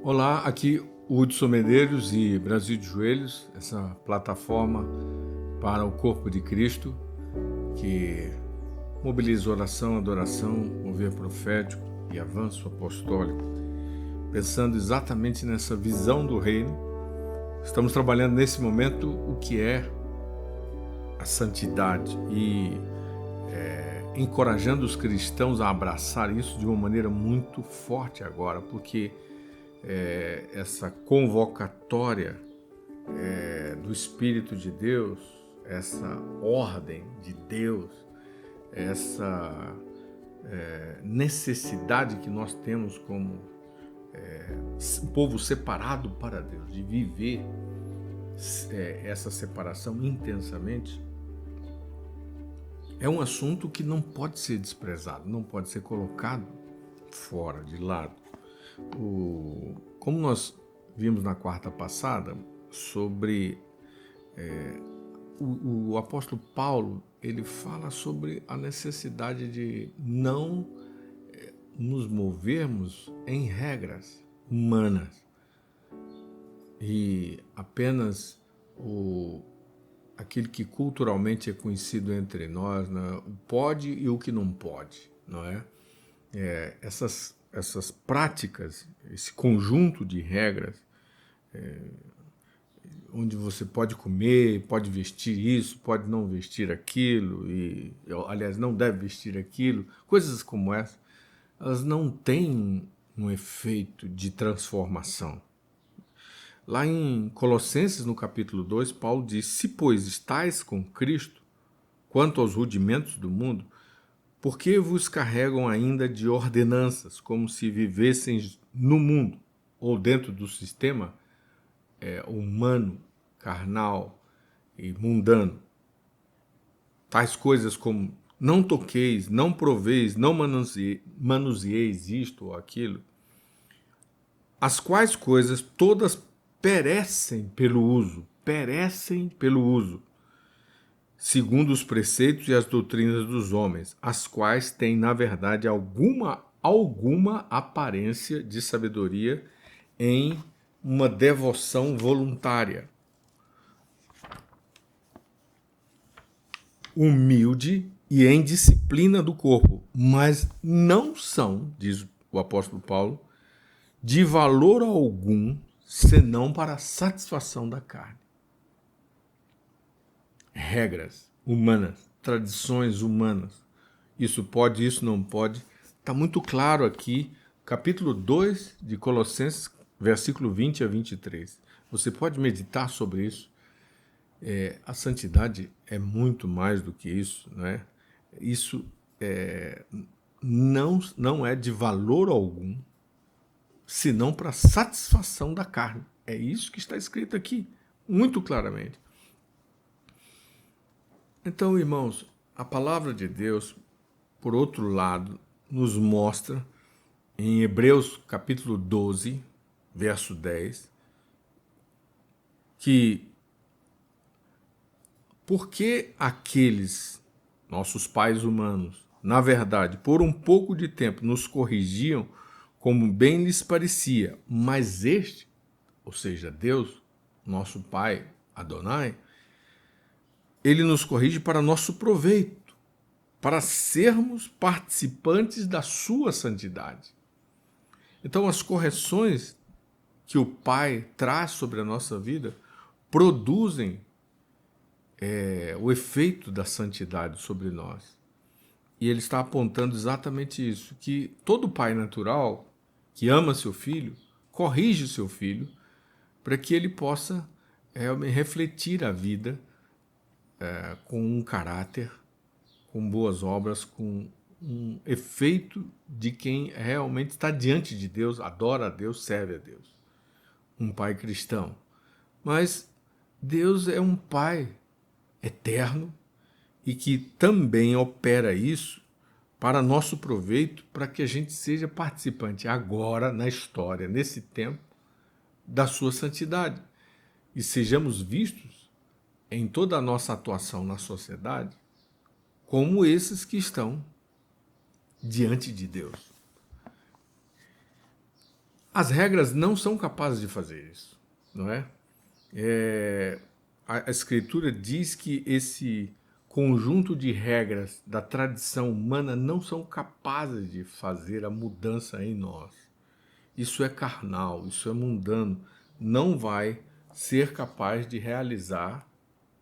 Olá, aqui Hudson Medeiros e Brasil de Joelhos, essa plataforma para o corpo de Cristo que mobiliza oração, adoração, mover profético e avanço apostólico. Pensando exatamente nessa visão do reino, estamos trabalhando nesse momento o que é a santidade e encorajando os cristãos a abraçar isso de uma maneira muito forte agora, porque essa convocatória do Espírito de Deus, essa ordem de Deus, essa necessidade que nós temos como um povo separado para Deus, de viver essa separação intensamente, é um assunto que não pode ser desprezado, não pode ser colocado fora, de lado. Como nós vimos na quarta passada, sobre o apóstolo Paulo, ele fala sobre a necessidade de não nos movermos em regras humanas e apenas aquilo que culturalmente é conhecido entre nós, né? O pode e o que não pode, não é? Essas práticas, esse conjunto de regras, onde você pode comer, pode vestir isso, pode não vestir aquilo, aliás, não deve vestir aquilo, coisas como essa, elas não têm um efeito de transformação. Lá em Colossenses, no capítulo 2, Paulo diz: se, pois, estáis com Cristo, quanto aos rudimentos do mundo, por que vos carregam ainda de ordenanças, como se vivessem no mundo, ou dentro do sistema humano, carnal e mundano? Tais coisas como não toqueis, não proveis, não manuseeis isto ou aquilo, as quais coisas todas perecem pelo uso, segundo os preceitos e as doutrinas dos homens, as quais têm, na verdade, alguma aparência de sabedoria em uma devoção voluntária, humilde e em disciplina do corpo, mas não são, diz o apóstolo Paulo, de valor algum, senão para a satisfação da carne. Regras humanas, tradições humanas. Isso pode, isso não pode. Está muito claro aqui, capítulo 2 de Colossenses, versículo 20 a 23. Você pode meditar sobre isso. A santidade é muito mais do que isso, não é? Isso não é de valor algum, senão para a satisfação da carne. É isso que está escrito aqui, muito claramente. Então, irmãos, a palavra de Deus, por outro lado, nos mostra em Hebreus capítulo 12, verso 10, que porque aqueles, nossos pais humanos, na verdade, por um pouco de tempo nos corrigiam como bem lhes parecia, mas este, ou seja, Deus, nosso Pai, Adonai, ele nos corrige para nosso proveito, para sermos participantes da sua santidade. Então, as correções que o Pai traz sobre a nossa vida produzem o efeito da santidade sobre nós. E ele está apontando exatamente isso, que todo pai natural que ama seu filho, corrige seu filho para que ele possa refletir a vida com um caráter, com boas obras, com um efeito de quem realmente está diante de Deus, adora a Deus, serve a Deus. Um pai cristão. Mas Deus é um pai eterno e que também opera isso para nosso proveito, para que a gente seja participante agora na história, nesse tempo, da sua santidade e sejamos vistos em toda a nossa atuação na sociedade como esses que estão diante de Deus. As regras não são capazes de fazer isso, não é? A Escritura diz que esse conjunto de regras da tradição humana não são capazes de fazer a mudança em nós. Isso é carnal, isso é mundano, não vai ser capaz de realizar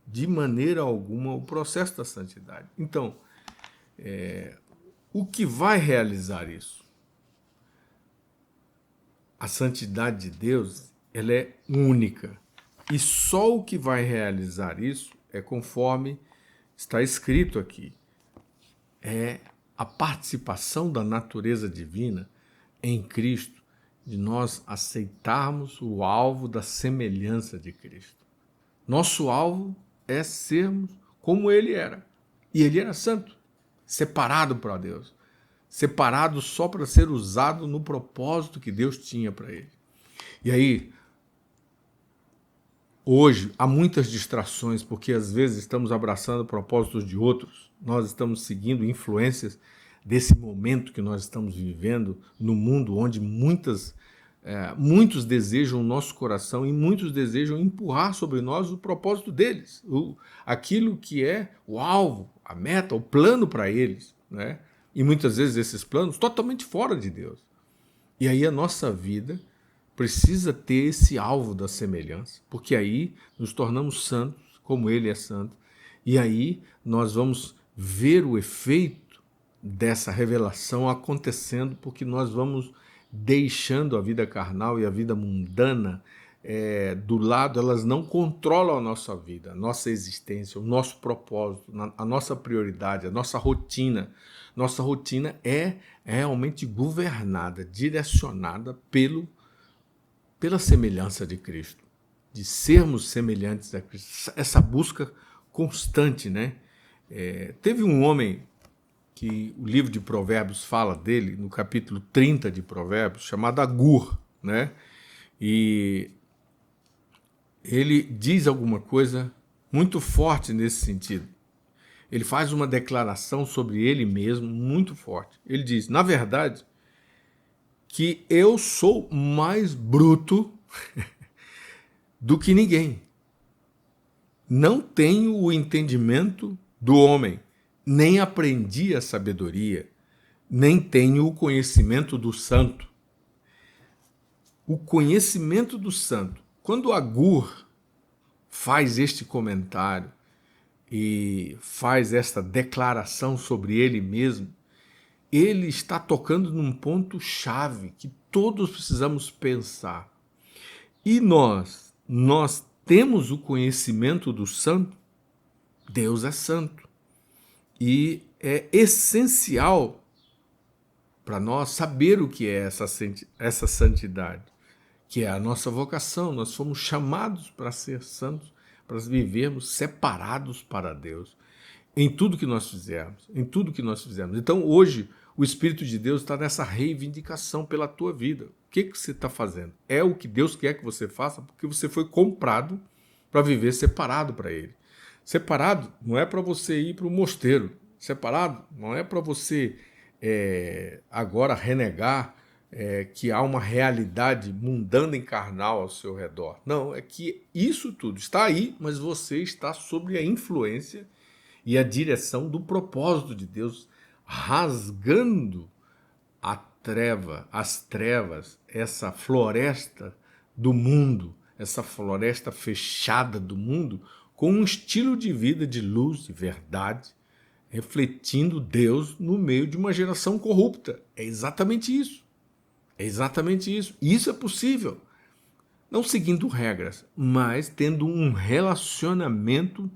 de maneira alguma o processo da santidade. Então, o que vai realizar isso? A santidade de Deus, ela é única. E só o que vai realizar isso é conforme está escrito aqui. É a participação da natureza divina em Cristo, de nós aceitarmos o alvo da semelhança de Cristo. Nosso alvo é sermos como ele era. E ele era santo, separado para Deus. Separado só para ser usado no propósito que Deus tinha para ele. E aí, hoje, há muitas distrações, porque às vezes estamos abraçando propósitos de outros, nós estamos seguindo influências desse momento que nós estamos vivendo no mundo, onde muitos desejam o nosso coração e muitos desejam empurrar sobre nós o propósito deles, aquilo que é o alvo, a meta, o plano para eles, né? E muitas vezes esses planos totalmente fora de Deus. E aí a nossa vida precisa ter esse alvo da semelhança, porque aí nos tornamos santos, como ele é santo, e aí nós vamos ver o efeito dessa revelação acontecendo, porque nós vamos deixando a vida carnal e a vida mundana do lado, elas não controlam a nossa vida, a nossa existência, o nosso propósito, a nossa prioridade, a nossa rotina. Nossa rotina é realmente governada, direcionada pela semelhança de Cristo, de sermos semelhantes a Cristo, essa busca constante, né? Teve um homem que o livro de Provérbios fala dele, no capítulo 30 de Provérbios, chamado Agur, né? E ele diz alguma coisa muito forte nesse sentido. Ele faz uma declaração sobre ele mesmo muito forte. Ele diz, na verdade, que eu sou mais bruto do que ninguém. Não tenho o entendimento do homem, nem aprendi a sabedoria, nem tenho o conhecimento do santo. O conhecimento do santo. Quando Agur faz este comentário e faz esta declaração sobre ele mesmo, ele está tocando num ponto-chave que todos precisamos pensar. E nós temos o conhecimento do santo? Deus é santo. E é essencial para nós saber o que é essa santidade, que é a nossa vocação. Nós fomos chamados para ser santos, para vivermos separados para Deus, em tudo que nós fizermos, em tudo que nós fizermos. Então, hoje, o Espírito de Deus está nessa reivindicação pela tua vida. O que você está fazendo? É o que Deus quer que você faça, porque você foi comprado para viver separado para Ele. Separado não é para você ir para o mosteiro. Separado não é para você agora renegar que há uma realidade mundana e carnal ao seu redor. Não, é que isso tudo está aí, mas você está sob a influência e a direção do propósito de Deus, rasgando as trevas, essa floresta do mundo, essa floresta fechada do mundo, com um estilo de vida de luz, de verdade, refletindo Deus no meio de uma geração corrupta. É exatamente isso. É exatamente isso. E isso é possível. Não seguindo regras, mas tendo um relacionamento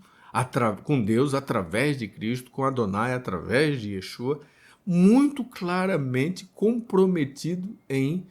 com Deus através de Cristo, com Adonai através de Yeshua, muito claramente comprometido em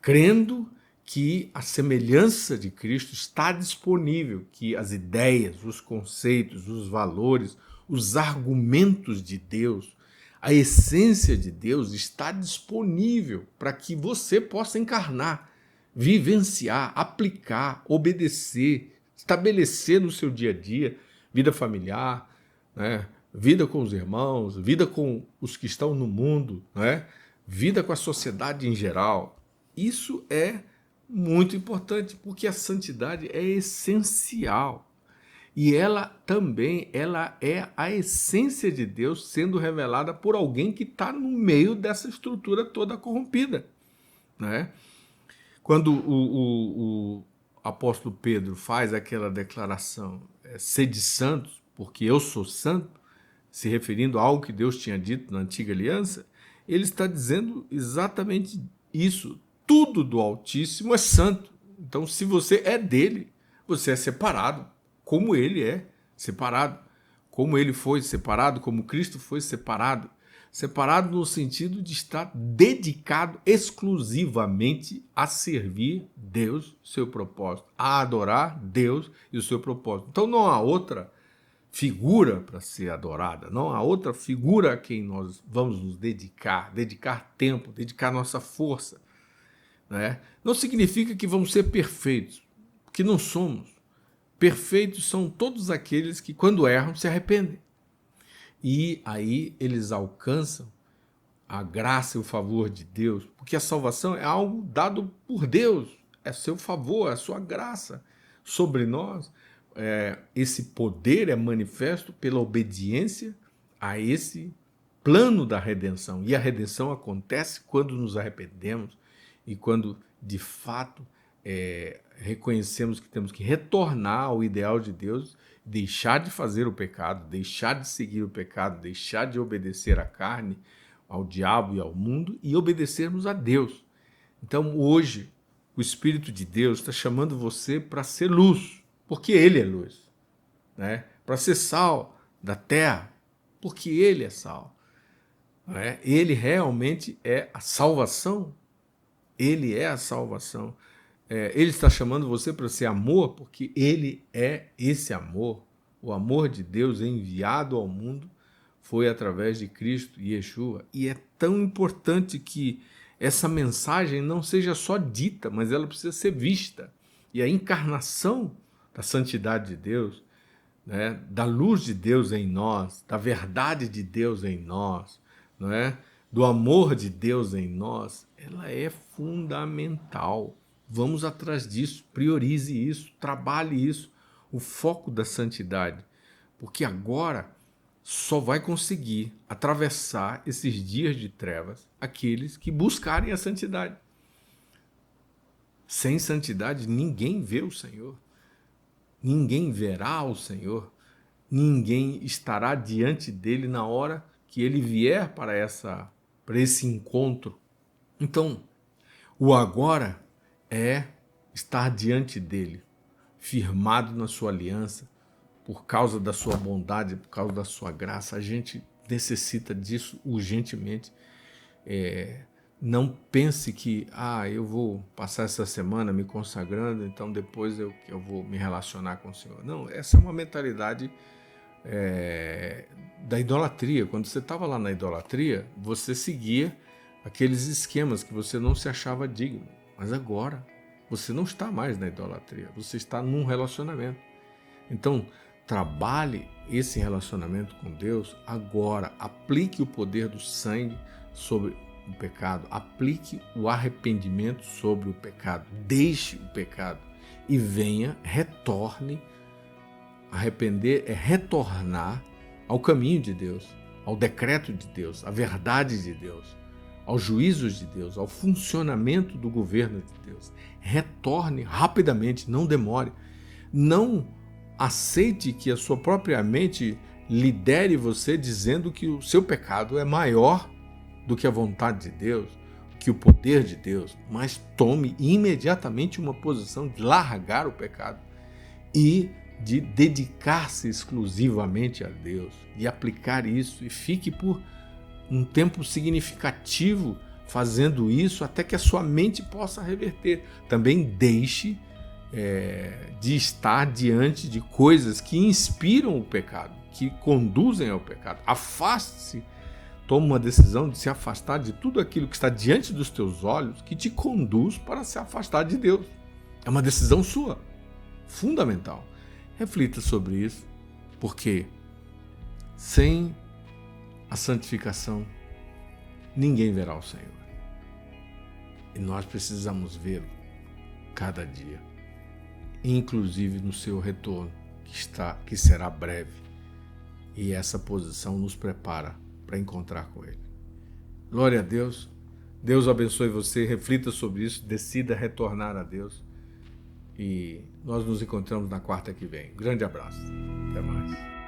crendo que a semelhança de Cristo está disponível, que as ideias, os conceitos, os valores, os argumentos de Deus, a essência de Deus está disponível para que você possa encarnar, vivenciar, aplicar, obedecer, estabelecer no seu dia a dia, vida familiar, né? Vida com os irmãos, vida com os que estão no mundo, né? Vida com a sociedade em geral. Isso é muito importante, porque a santidade é essencial. E ela também é a essência de Deus sendo revelada por alguém que está no meio dessa estrutura toda corrompida, né? Quando o apóstolo Pedro faz aquela declaração, sede santos, porque eu sou santo, se referindo a algo que Deus tinha dito na antiga aliança, ele está dizendo exatamente isso. Tudo do Altíssimo é santo. Então, se você é dele, você é separado, como ele é separado, como ele foi separado, como Cristo foi separado. Separado no sentido de estar dedicado exclusivamente a servir Deus, seu propósito, a adorar Deus e o seu propósito. Então não há outra figura para ser adorada, não há outra figura a quem nós vamos nos dedicar tempo, dedicar nossa força, né? Não significa que vamos ser perfeitos, porque não somos. Perfeitos são todos aqueles que, quando erram, se arrependem. E aí eles alcançam a graça e o favor de Deus, porque a salvação é algo dado por Deus, é seu favor, é sua graça sobre nós. Esse poder é manifesto pela obediência a esse plano da redenção. E a redenção acontece quando nos arrependemos e quando, de fato, reconhecemos que temos que retornar ao ideal de Deus, deixar de fazer o pecado, deixar de seguir o pecado, deixar de obedecer à carne, ao diabo e ao mundo e obedecermos a Deus. Então, hoje, o Espírito de Deus está chamando você para ser luz, porque Ele é luz, né? Para ser sal da terra, porque Ele é sal, né? Ele realmente é a salvação. Ele é a salvação. Ele está chamando você para ser amor, porque Ele é esse amor. O amor de Deus enviado ao mundo foi através de Cristo e Yeshua. E é tão importante que essa mensagem não seja só dita, mas ela precisa ser vista. E a encarnação da santidade de Deus, né, da luz de Deus em nós, da verdade de Deus em nós, não é? Do amor de Deus em nós, ela é fundamental. Vamos atrás disso, priorize isso, trabalhe isso, o foco da santidade, porque agora só vai conseguir atravessar esses dias de trevas aqueles que buscarem a santidade. Sem santidade, ninguém vê o Senhor, ninguém verá o Senhor, ninguém estará diante dele na hora que ele vier para esse encontro. Então, o agora é estar diante dele, firmado na sua aliança, por causa da sua bondade, por causa da sua graça. A gente necessita disso urgentemente. Não pense que eu vou passar essa semana me consagrando, então depois eu vou me relacionar com o Senhor. Não, essa é uma mentalidade da idolatria. Quando você estava lá na idolatria, você seguia aqueles esquemas que você não se achava digno. Mas agora você não está mais na idolatria, você está num relacionamento. Então, trabalhe esse relacionamento com Deus agora. Aplique o poder do sangue sobre o pecado. Aplique o arrependimento sobre o pecado. Deixe o pecado e venha, retorne. Arrepender é retornar ao caminho de Deus, ao decreto de Deus, à verdade de Deus, aos juízos de Deus, ao funcionamento do governo de Deus. Retorne rapidamente, não demore. Não aceite que a sua própria mente lidere você dizendo que o seu pecado é maior do que a vontade de Deus, que o poder de Deus, mas tome imediatamente uma posição de largar o pecado e de dedicar-se exclusivamente a Deus, de aplicar isso, e fique por um tempo significativo fazendo isso até que a sua mente possa reverter. Também deixe de estar diante de coisas que inspiram o pecado, que conduzem ao pecado. Afaste-se, tome uma decisão de se afastar de tudo aquilo que está diante dos teus olhos, que te conduz para se afastar de Deus. É uma decisão sua, fundamental. Reflita sobre isso, porque sem a santificação ninguém verá o Senhor. E nós precisamos vê-lo cada dia, inclusive no seu retorno, que será breve. E essa posição nos prepara para encontrar com Ele. Glória a Deus. Deus abençoe você, reflita sobre isso, decida retornar a Deus. E nós nos encontramos na quarta que vem. Grande abraço. Até mais.